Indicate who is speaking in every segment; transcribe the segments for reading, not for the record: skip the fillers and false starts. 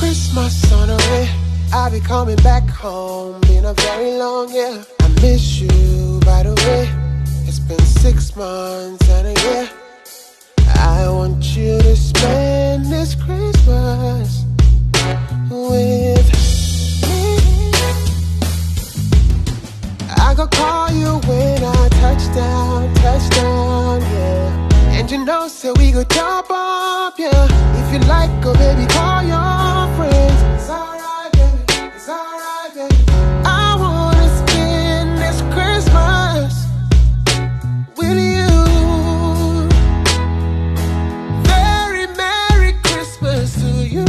Speaker 1: Christmas on the way, I'll be coming back home. Been a very long year. I miss you, by the way. It's been 6 months and a year. I want you to spend this Christmas with me. I go call you when I touch down, yeah. And you know, say we go top up, yeah. If you like, go baby, call your friends. It's alright, baby, it's alright, baby. I wanna spend this Christmas with you. Very Merry Christmas to you,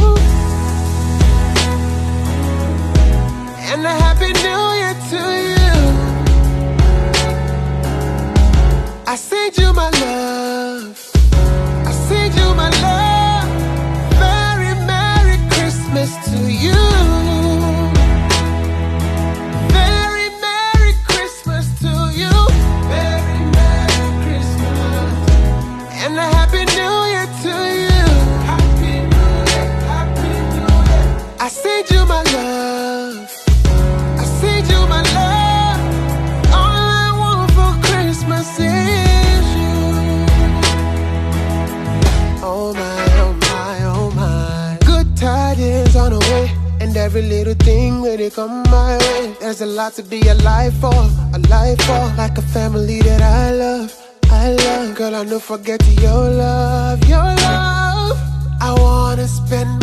Speaker 1: and a Happy New Year to you. I send you my love, I send you my love. Very Merry Christmas to you. Very Merry Christmas to you. Very Merry Christmas, and a Happy New Year to you. Happy New Year, Happy New Year. I send you my love, I send you my love. All I want for Christmas is you. Oh my, oh my, oh my. Good tidings on the way, and every little thing when it come my way. There's a lot to be alive for, alive for. Like a family that I love, I love. Girl, I never forget your love, your love. I wanna spend